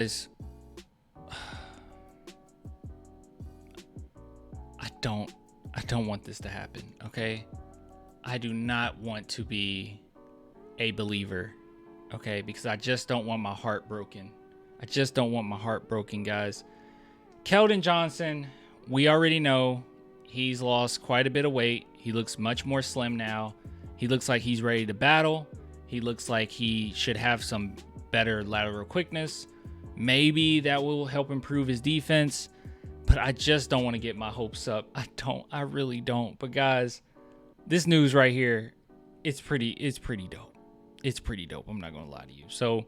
is I don't want this to happen, okay? I do not want to be a believer, okay? Because I just don't want my heart broken. I just don't want my heart broken, guys. Keldon Johnson, we already know he's lost quite a bit of weight. He looks much more slim now. He looks like he's ready to battle. He looks like he should have some better lateral quickness. Maybe that will help improve his defense, but I just don't want to get my hopes up. I really don't. But guys, this news right here, it's pretty dope. It's pretty dope. I'm not going to lie to you. So,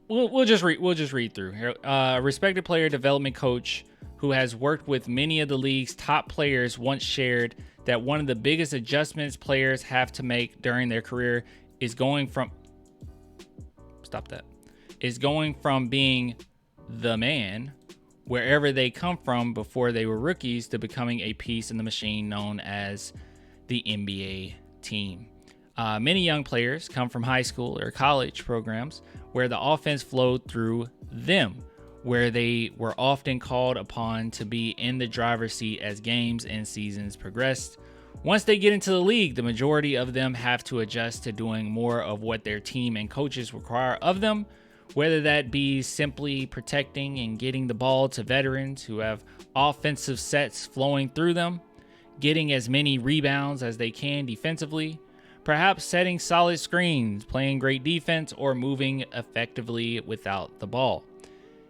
we'll just read through here. Respected player development coach who has worked with many of the league's top players once shared that one of the biggest adjustments players have to make during their career is going from being the man wherever they come from before they were rookies to becoming a piece in the machine known as the NBA team. Many young players come from high school or college programs where the offense flowed through them, where they were often called upon to be in the driver's seat as games and seasons progressed. Once they get into the league, the majority of them have to adjust to doing more of what their team and coaches require of them, whether that be simply protecting and getting the ball to veterans who have offensive sets flowing through them, getting as many rebounds as they can defensively, perhaps setting solid screens, playing great defense, or moving effectively without the ball.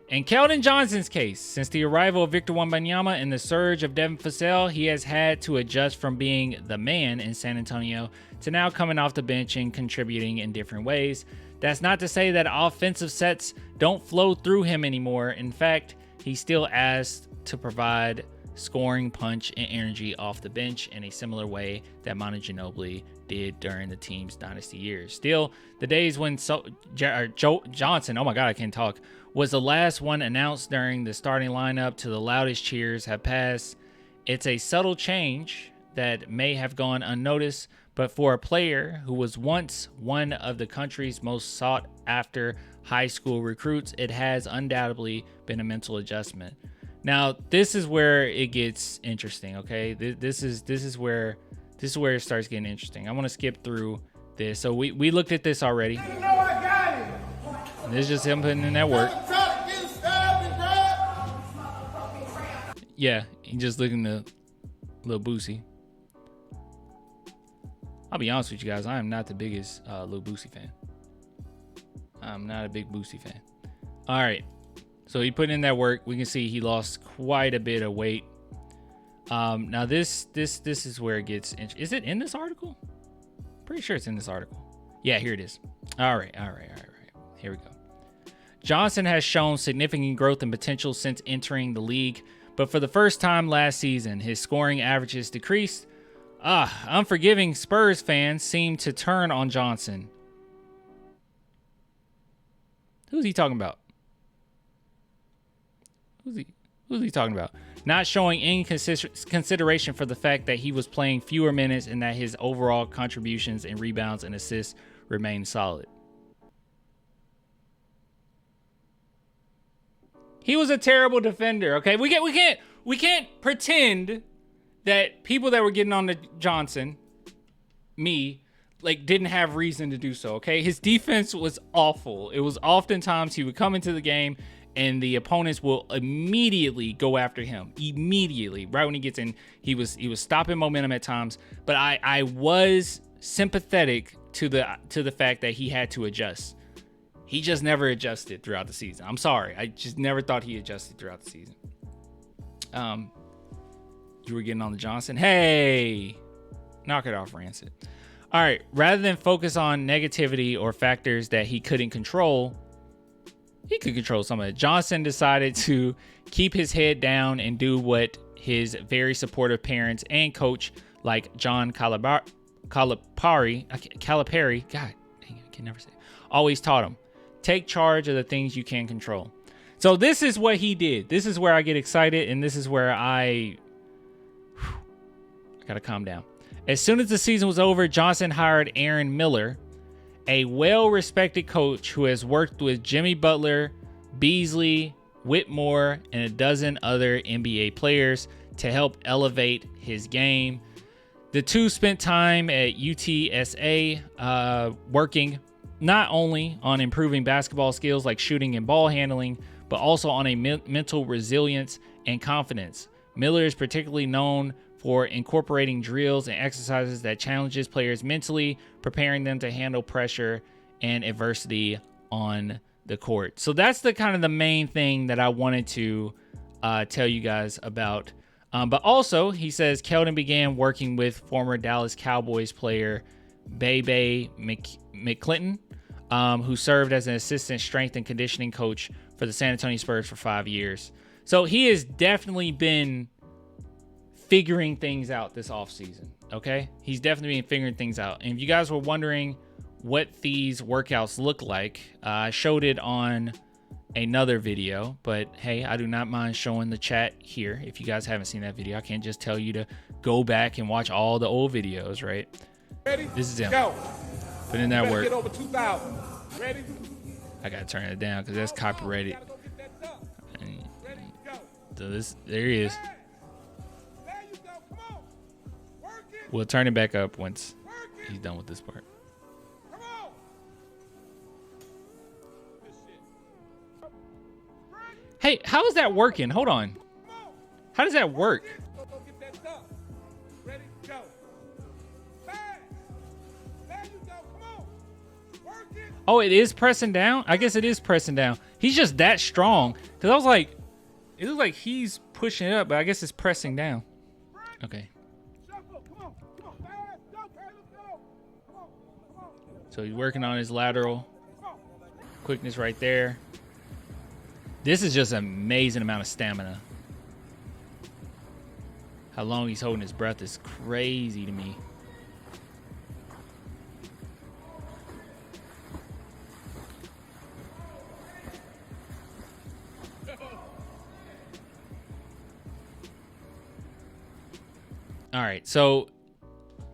In Keldon Johnson's case, since the arrival of Victor Wembanyama and the surge of Devin Vassell, he has had to adjust from being the man in San Antonio to now coming off the bench and contributing in different ways. That's not to say that offensive sets don't flow through him anymore. In fact, he's still asked to provide scoring punch and energy off the bench in a similar way that Manu Ginobili did during the team's dynasty years. Still, the days when Johnson, oh my God, I can't talk, was the last one announced during the starting lineup to the loudest cheers have passed. It's a subtle change that may have gone unnoticed, but for a player who was once one of the country's most sought after high school recruits, it has undoubtedly been a mental adjustment. Now, this is where it gets interesting, okay? This is where it starts getting interesting. I want to skip through this. So we looked at this already. And this is just him putting in that work. Yeah, he just looking to Lil Boosie. I'll be honest with you guys, I am not the biggest Lil Boosie fan. I'm not a big Boosie fan. All right. So he put in that work. We can see he lost quite a bit of weight. Now this is where it gets interesting. Is it in this article? Pretty sure it's in this article. Yeah, here it is. All right. Here we go. Johnson has shown significant growth and potential since entering the league, but for the first time last season, his scoring averages decreased. Unforgiving Spurs fans seem to turn on Johnson. Who's he talking about? Who's he talking about? Not showing any consideration for the fact that he was playing fewer minutes and that his overall contributions and rebounds and assists remain solid. He was a terrible defender. Okay, we can't pretend that people that were getting on to Johnson, didn't have reason to do so. Okay, his defense was awful. It was oftentimes he would come into the game and the opponents will immediately go after him. Immediately, right when he gets in, he was stopping momentum at times. But I was sympathetic to the fact that he had to adjust. He just never adjusted throughout the season. I'm sorry, I just never thought he adjusted throughout the season. You were getting on the Johnson. Hey, knock it off, Rancid. All right, rather than focus on negativity or factors that he couldn't control. He could control some of it. Johnson decided to keep his head down and do what his very supportive parents and coach like John Calipari, God dang it, I can never say it, always taught him. Take charge of the things you can control. So this is what he did. This is where I get excited, and this is where I gotta calm down. As soon as the season was over, Johnson hired Aaron Miller, a well-respected coach who has worked with Jimmy Butler, Beasley, Whitmore, and a dozen other NBA players to help elevate his game. The two spent time at UTSA working not only on improving basketball skills like shooting and ball handling, but also on a mental resilience and confidence. Miller is particularly known for incorporating drills and exercises that challenges players mentally, preparing them to handle pressure and adversity on the court. So that's the kind of the main thing that I wanted to tell you guys about. But also, he says Keldon began working with former Dallas Cowboys player Bebe McClinton, who served as an assistant strength and conditioning coach for the San Antonio Spurs for 5 years. So he has definitely been figuring things out this offseason, okay? He's definitely been figuring things out. And if you guys were wondering what these workouts look like, I showed it on another video, but hey, I do not mind showing the chat here. If you guys haven't seen that video, I can't just tell you to go back and watch all the old videos, right? Ready? This is him. Go. Put in that work. Get over 2,000. Ready? I gotta turn it down because that's copyrighted. And so there he is. There you go. Come on. Work it. We'll turn it back up once he's done with this part. Come on. Hey, how is that working? Hold on. How does that work? Go get that done. Ready? Go. Fast. There you go. Come on. Work it. Oh, it is pressing down? I guess it is pressing down. He's just that strong. Because I was like, it looks like he's pushing it up, but I guess it's pressing down. Okay. Shuffle. Come on. Come on. Fast. Go, Caleb. Go. Come on. Come on. So he's working on his lateral quickness right there. This is just an amazing amount of stamina. How long he's holding his breath is crazy to me. All right, so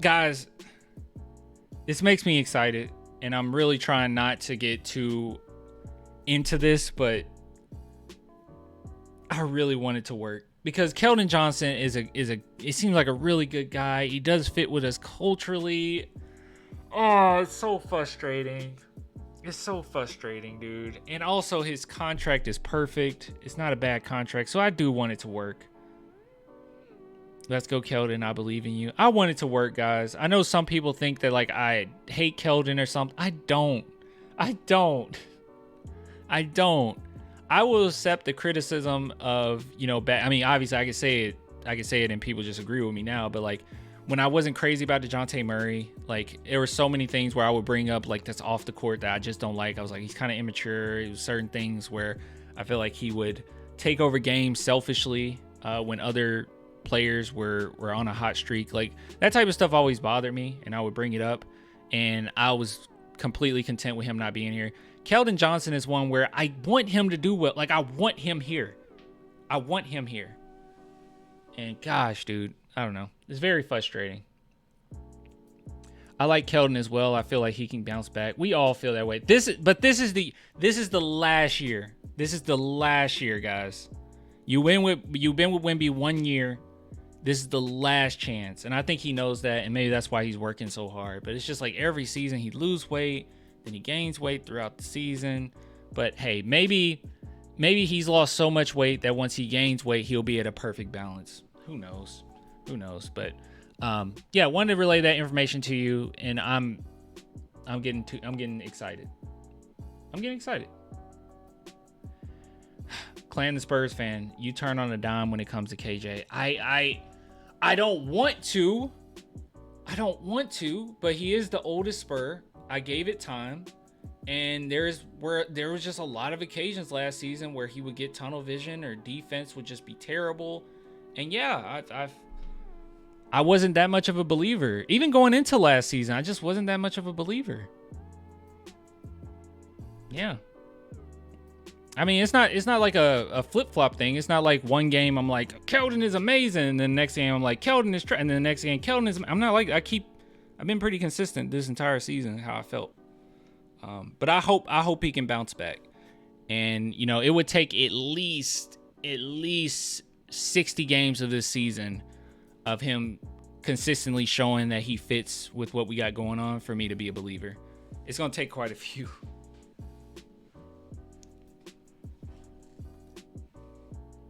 guys, this makes me excited, and I'm really trying not to get too into this, but I really want it to work because Keldon Johnson it seems like a really good guy. He does fit with us culturally. Oh, it's so frustrating. It's so frustrating, dude. And also his contract is perfect. It's not a bad contract, so I do want it to work. Let's go, Keldon. I believe in you. I want it to work, guys. I know some people think that like I hate Keldon or something. I don't. I will accept the criticism of, I mean, obviously I can say it and people just agree with me now, but like when I wasn't crazy about DeJounte Murray, like there were so many things where I would bring up like that's off the court that I just don't like. I was like, he's kind of immature. It was certain things where I feel like he would take over games selfishly when other players were on a hot streak. Like that type of stuff always bothered me, and I would bring it up, and I was completely content with him not being here. Keldon Johnson is one where I want him to do well. Like I want him here. And gosh, dude, I don't know. It's very frustrating. I like Keldon as well. I feel like he can bounce back. We all feel that way. This is the last year. This is the last year, guys. You've been with Wemby 1 year. This is the last chance. And I think he knows that, and maybe that's why he's working so hard. But it's just like every season he loses weight, then he gains weight throughout the season. But hey, maybe he's lost so much weight that once he gains weight, he'll be at a perfect balance. Who knows? But yeah, I wanted to relay that information to you, and I'm getting excited. Clan the Spurs fan, you turn on a dime when it comes to KJ. I don't want to, but he is the oldest Spur. I gave it time, and there was just a lot of occasions last season where he would get tunnel vision or defense would just be terrible. And yeah, I wasn't that much of a believer. Even going into last season, I just wasn't that much of a believer. Yeah. I mean, it's not like a flip-flop thing. It's not like one game I'm like, Keldon is amazing, and then the next game I'm like, Keldon is and then the next game, Keldon is. I'm not like I've been pretty consistent this entire season how I felt. But I hope he can bounce back. And, you know, it would take at least 60 games of this season of him consistently showing that he fits with what we got going on for me to be a believer. It's going to take quite a few.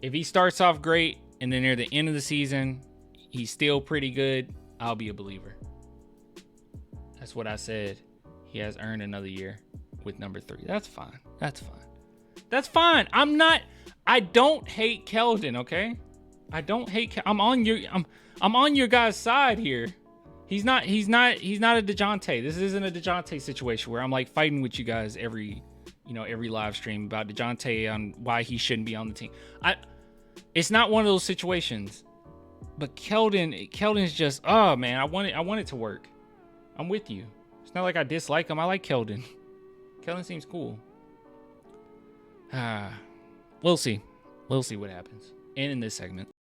If he starts off great and then near the end of the season, he's still pretty good, I'll be a believer. That's what I said. He has earned another year with number 3. That's fine. That's fine. That's fine. I don't hate Keldon, okay? I don't hate I'm on your guys' side here. He's not a DeJounte. This isn't a DeJounte situation where I'm like fighting with you guys every live stream about DeJounte on why he shouldn't be on the team. It's not one of those situations. But Keldon's just, oh man, I want it to work. I'm with you. It's not like I dislike him. I like Keldon. Keldon seems cool. We'll see. We'll see what happens. And in this segment.